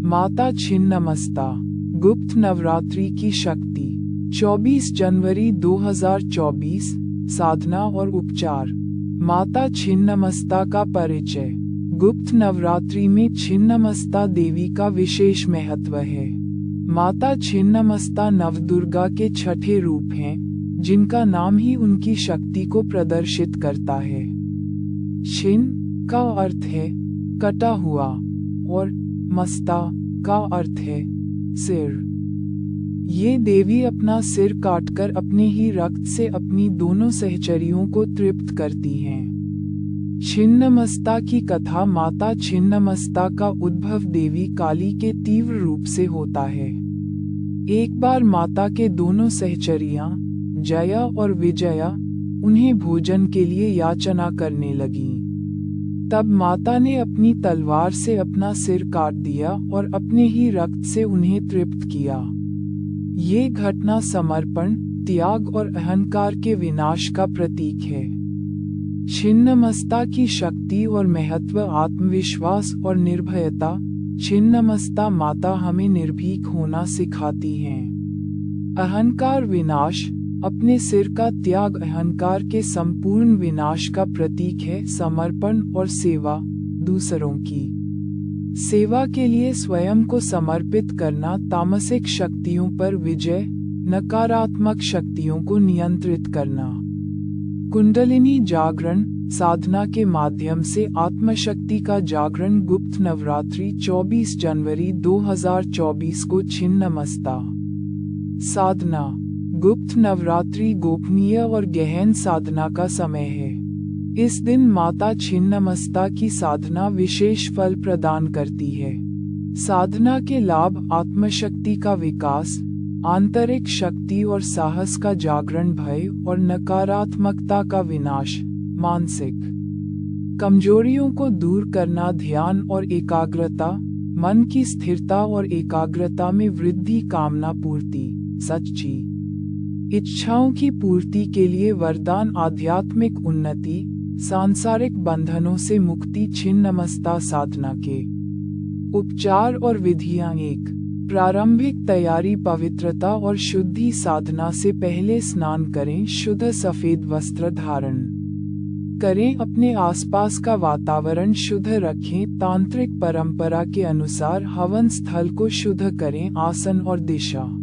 माता छिन्नमस्ता, गुप्त नवरात्रि की शक्ति। 24 जनवरी 2024, साधना और उपचार। माता छिन्नमस्ता का परिचय। गुप्त नवरात्रि में छिन्नमस्ता देवी का विशेष महत्व है। माता छिन्नमस्ता नवदुर्गा के छठे रूप हैं, जिनका नाम ही उनकी शक्ति को प्रदर्शित करता है। छिन्न का अर्थ है कटा हुआ और मस्ता का अर्थ है सिर। ये देवी अपना सिर काटकर अपने ही रक्त से अपनी दोनों सहचरियों को तृप्त करती हैं। छिन्नमस्ता की कथा। माता छिन्नमस्ता का उद्भव देवी काली के तीव्र रूप से होता है। एक बार माता के दोनों सहचरियां जया और विजया उन्हें भोजन के लिए याचना करने लगीं। तब माता ने अपनी तलवार से अपना सिर काट दिया और अपने ही रक्त से उन्हें तृप्त किया। ये घटना समर्पण, त्याग और अहंकार के विनाश का प्रतीक है। छिन्नमस्ता की शक्ति और महत्व। आत्मविश्वास और निर्भयता। छिन्नमस्ता माता हमें निर्भीक होना सिखाती हैं। अहंकार विनाश। अपने सिर का त्याग अहंकार के संपूर्ण विनाश का प्रतीक है। समर्पण और सेवा। दूसरों की सेवा के लिए स्वयं को समर्पित करना। तामसिक शक्तियों पर विजय। नकारात्मक शक्तियों को नियंत्रित करना। कुंडलिनी जागरण। साधना के माध्यम से आत्मशक्ति का जागरण। गुप्त नवरात्रि 24 जनवरी 2024 को छिन्नमस्ता। साधना। गुप्त नवरात्रि गोपनीय और गहन साधना का समय है। इस दिन माता छिन्नमस्ता की साधना विशेष फल प्रदान करती है। साधना के लाभ। आत्मशक्ति का विकास, आंतरिक शक्ति और साहस का जागरण, भय और नकारात्मकता का विनाश, मानसिक कमजोरियों को दूर करना, ध्यान और एकाग्रता, मन की स्थिरता और एकाग्रता में वृद्धि, कामना पूर्ति, सच्ची इच्छाओं की पूर्ति के लिए वरदान, आध्यात्मिक उन्नति, सांसारिक बंधनों से मुक्ति। छिन्नमस्ता साधना के उपचार और विधियां। 1. प्रारंभिक तैयारी। पवित्रता और शुद्धि। साधना से पहले स्नान करें। शुद्ध सफेद वस्त्र धारण करें। अपने आसपास का वातावरण शुद्ध रखें। तांत्रिक परंपरा के अनुसार हवन स्थल को शुद्ध करें। आसन और दिशा।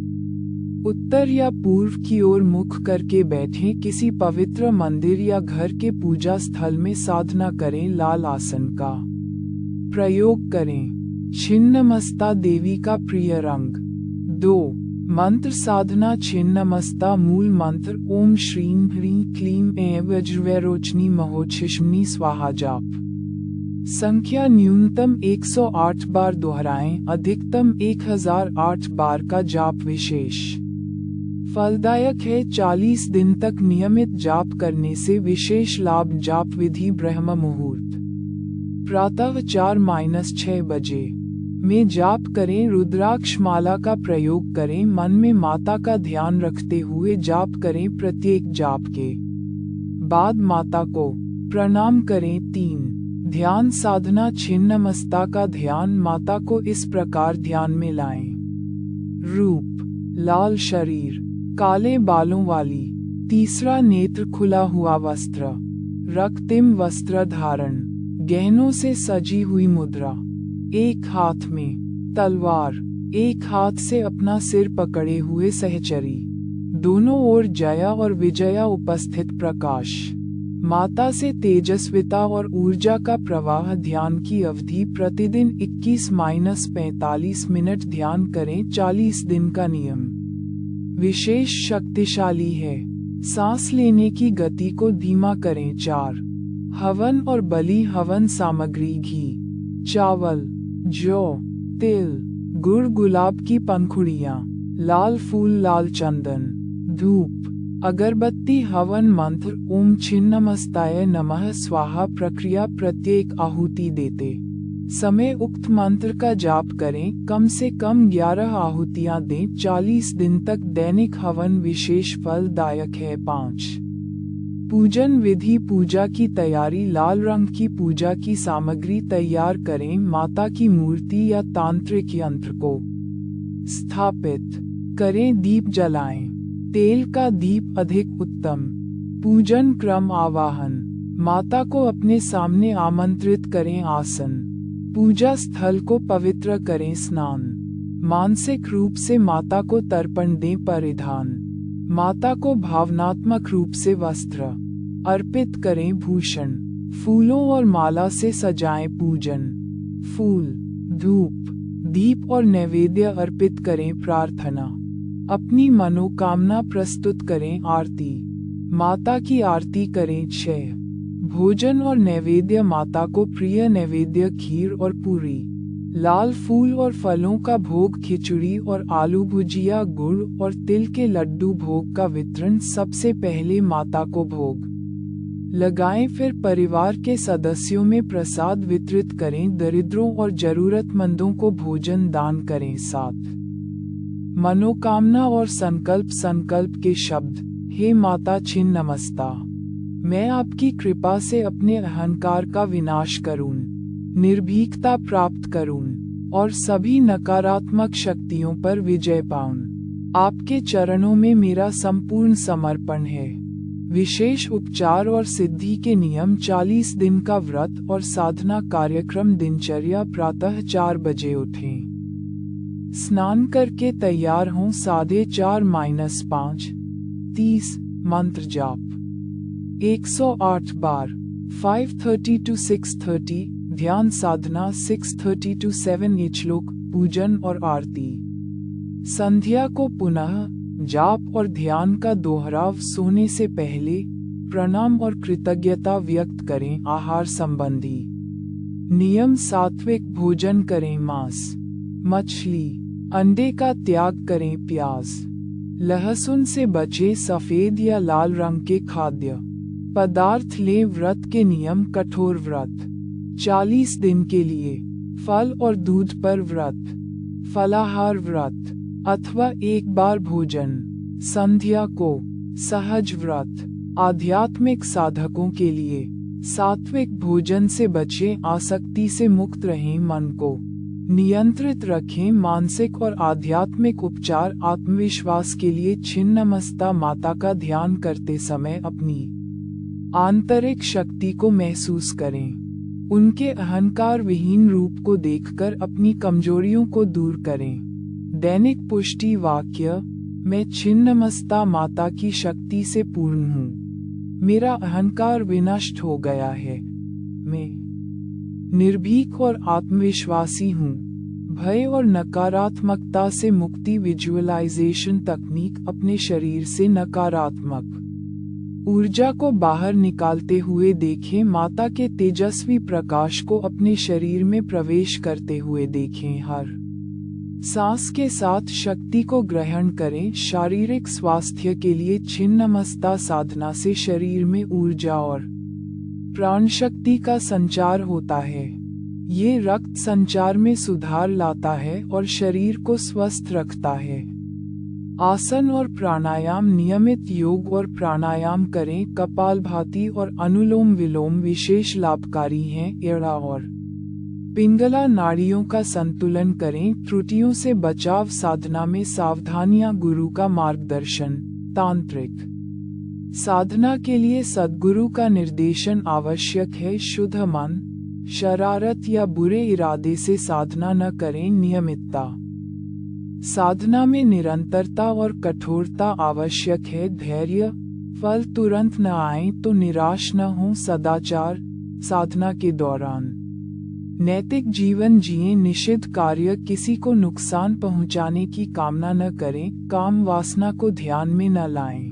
उत्तर या पूर्व की ओर मुख करके बैठें। किसी पवित्र मंदिर या घर के पूजा स्थल में साधना करें। लाल आसन का प्रयोग करें। छिन्नमस्ता देवी का प्रिय रंग। 2. मंत्र साधना। छिन्नमस्ता मूल मंत्र ओम श्रीं ह्रीं क्लीं ऐं वज्रवैरोचनी महोच्छिष्मनि स्वाहा जाप। संख्या न्यूनतम 108 बार दोहराएं। अधिकतम 1008 बार का जाप विशेष फलदायक है। 40 दिन तक नियमित जाप करने से विशेष लाभ। जाप विधि। ब्रह्म मुहूर्त प्रातः 4-6 बजे में जाप करें। रुद्राक्ष माला का प्रयोग करें। मन में माता का ध्यान रखते हुए जाप करें। प्रत्येक जाप के बाद माता को प्रणाम करें। 3. ध्यान साधना। छिन्नमस्ता का ध्यान। माता को इस प्रकार ध्यान में लाएं। रूप। लाल शरीर, काले बालों वाली। तीसरा नेत्र खुला हुआ वस्त्र। रक्तिम वस्त्र धारण। गहनों से सजी हुई मुद्रा। एक हाथ में तलवार, एक हाथ से अपना सिर पकड़े हुए सहचरी। दोनों ओर जया और विजया उपस्थित। प्रकाश। माता से तेजस्विता और ऊर्जा का प्रवाह। ध्यान की अवधि। प्रतिदिन 21-45 मिनट ध्यान करें। 40 दिन का नियम विशेष शक्तिशाली है। सांस लेने की गति को धीमा करें। 4. हवन और बलि। हवन सामग्री। घी, चावल, जौ, तिल, गुड़, गुलाब की पंखुड़ियाँ, लाल फूल, लाल चंदन, धूप, अगरबत्ती। हवन मंत्र ओम छिन्नमस्ताय नमः स्वाहा। प्रक्रिया। प्रत्येक आहुति देते समय उक्त मंत्र का जाप करें। कम से कम 11 आहुतियां दें। 40 दिन तक दैनिक हवन विशेष फलदायक है। 5. पूजन विधि। पूजा की तैयारी। लाल रंग की पूजा की सामग्री तैयार करें। माता की मूर्ति या तांत्रिक यंत्र को स्थापित करें। दीप जलाएं। तेल का दीप अधिक उत्तम। पूजन क्रम। आवाहन। माता को अपने सामने आमंत्रित करें। आसन। पूजा स्थल को पवित्र करें। स्नान। मानसिक रूप से माता को तर्पण दें। परिधान। माता को भावनात्मक रूप से वस्त्र अर्पित करें। भूषण। फूलों और माला से सजाएं। पूजन। फूल, धूप, दीप और नैवेद्य अर्पित करें। प्रार्थना। अपनी मनोकामना प्रस्तुत करें। आरती। माता की आरती करें। 6 भोजन और नैवेद्य। माता को प्रिय नैवेद्य खीर और पूरी, लाल फूल और फलों का भोग। खिचड़ी और आलू भुजिया। गुड़ और तिल के लड्डू। भोग का वितरण। सबसे पहले माता को भोग लगाएं, फिर परिवार के सदस्यों में प्रसाद वितरित करें। दरिद्रों और जरूरतमंदों को भोजन दान करें। 7 मनोकामना और संकल्प। संकल्प के शब्द। हे माता छिन्नमस्ता, मैं आपकी कृपा से अपने अहंकार का विनाश करूं, निर्भीकता प्राप्त करूं और सभी नकारात्मक शक्तियों पर विजय पाऊं। आपके चरणों में मेरा संपूर्ण समर्पण है। विशेष उपचार और सिद्धि के नियम। 40 दिन का व्रत और साधना कार्यक्रम। दिनचर्या। प्रातः 4 बजे उठें, स्नान करके तैयार हों। 4:30 30 मंत्र जाप 108 बार। 5:30 to 6:30 ध्यान साधना। 6:30 to 7 श्लोक। पूजन और आरती। संध्या को पुनः जाप और ध्यान का दोहराव। सोने से पहले प्रणाम और कृतज्ञता व्यक्त करें। आहार संबंधी नियम। सात्विक भोजन करें। मांस, मछली, अंडे का त्याग करें। प्याज, लहसुन से बचे। सफेद या लाल रंग के खाद्य पदार्थ लें। व्रत के नियम। कठोर व्रत 40 दिन के लिए। फल और दूध पर व्रत। फलाहार व्रत अथवा एक बार भोजन। संध्या को सहज व्रत। आध्यात्मिक साधकों के लिए सात्विक भोजन से बचें। आसक्ति से मुक्त रहें। मन को नियंत्रित रखें। मानसिक और आध्यात्मिक उपचार। आत्मविश्वास के लिए छिन्नमस्ता माता का ध्यान करते समय अपनी आंतरिक शक्ति को महसूस करें। उनके अहंकार विहीन रूप को देखकर अपनी कमजोरियों को दूर करें। दैनिक पुष्टि वाक्य। मैं छिन्नमस्ता माता की शक्ति से पूर्ण हूँ। मेरा अहंकार विनष्ट हो गया है। मैं निर्भीक और आत्मविश्वासी हूँ। भय और नकारात्मकता से मुक्ति। विजुअलाइजेशन तकनीक। अपने शरीर से नकारात्मक ऊर्जा को बाहर निकालते हुए देखें। माता के तेजस्वी प्रकाश को अपने शरीर में प्रवेश करते हुए देखें। हर सांस के साथ शक्ति को ग्रहण करें। शारीरिक स्वास्थ्य के लिए छिन्नमस्ता साधना से शरीर में ऊर्जा और प्राण शक्ति का संचार होता है। ये रक्त संचार में सुधार लाता है और शरीर को स्वस्थ रखता है। आसन और प्राणायाम। नियमित योग और प्राणायाम करें। कपालभाति और अनुलोम विलोम विशेष लाभकारी हैं। एड़ा और पिंगला नाड़ियों का संतुलन करें। त्रुटियों से बचाव। साधना में सावधानियां। गुरु का मार्गदर्शन। तांत्रिक साधना के लिए सद्गुरु का निर्देशन आवश्यक है। शुद्ध मन, शरारत या बुरे इरादे से साधना न करें। नियमितता। साधना में निरंतरता और कठोरता आवश्यक है। धैर्य। फल तुरंत न आए तो निराश न हो। सदाचार। साधना के दौरान नैतिक जीवन जिएं। निषिद्ध कार्य। किसी को नुकसान पहुंचाने की कामना न करें। काम वासना को ध्यान में न लाएं।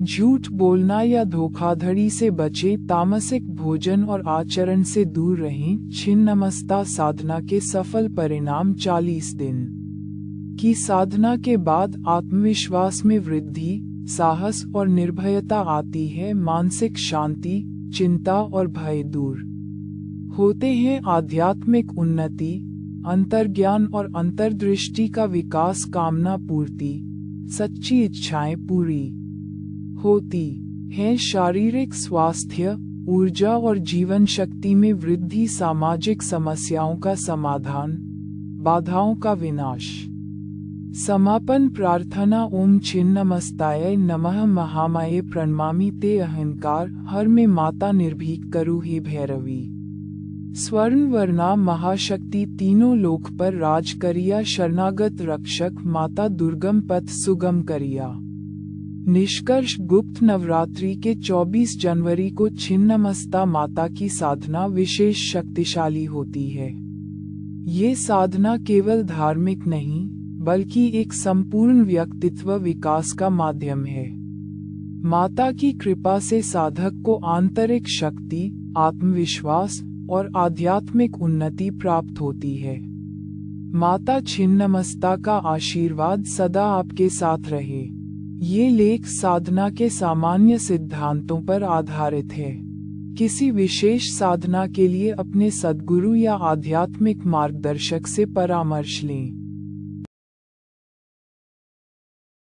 झूठ बोलना या धोखाधड़ी से बचें। तामसिक भोजन और आचरण से दूर रहें। छिन्नमस्ता साधना के सफल परिणाम। 40 दिन की साधना के बाद आत्मविश्वास में वृद्धि, साहस और निर्भयता आती है। मानसिक शांति, चिंता और भय दूर होते हैं। आध्यात्मिक उन्नति, अंतर्ज्ञान और अंतर्दृष्टि का विकास। कामना पूर्ति। सच्ची इच्छाएं पूरी होती हैं शारीरिक स्वास्थ्य, ऊर्जा और जीवन शक्ति में वृद्धि, सामाजिक समस्याओं का समाधान, बाधाओं का विनाश। समापन प्रार्थना। ओम छिन्नमस्ताय नमः महामाये प्रणमामि ते अहंकार हर में माता निर्भीक करु हे भैरवी। स्वर्ण वर्णा महाशक्ति तीनों लोक पर राज करिया, शरणागत रक्षक माता दुर्गम पथ सुगम करिया। निष्कर्ष। गुप्त नवरात्रि के 24 जनवरी को छिन्नमस्ता माता की साधना विशेष शक्तिशाली होती है। ये साधना केवल धार्मिक नहीं बल्कि एक संपूर्ण व्यक्तित्व विकास का माध्यम है। माता की कृपा से साधक को आंतरिक शक्ति, आत्मविश्वास और आध्यात्मिक उन्नति प्राप्त होती है। माता छिन्नमस्ता का आशीर्वाद सदा आपके साथ रहे। ये लेख साधना के सामान्य सिद्धांतों पर आधारित है। किसी विशेष साधना के लिए अपने सद्गुरु या आध्यात्मिक मार्गदर्शक से परामर्श लें।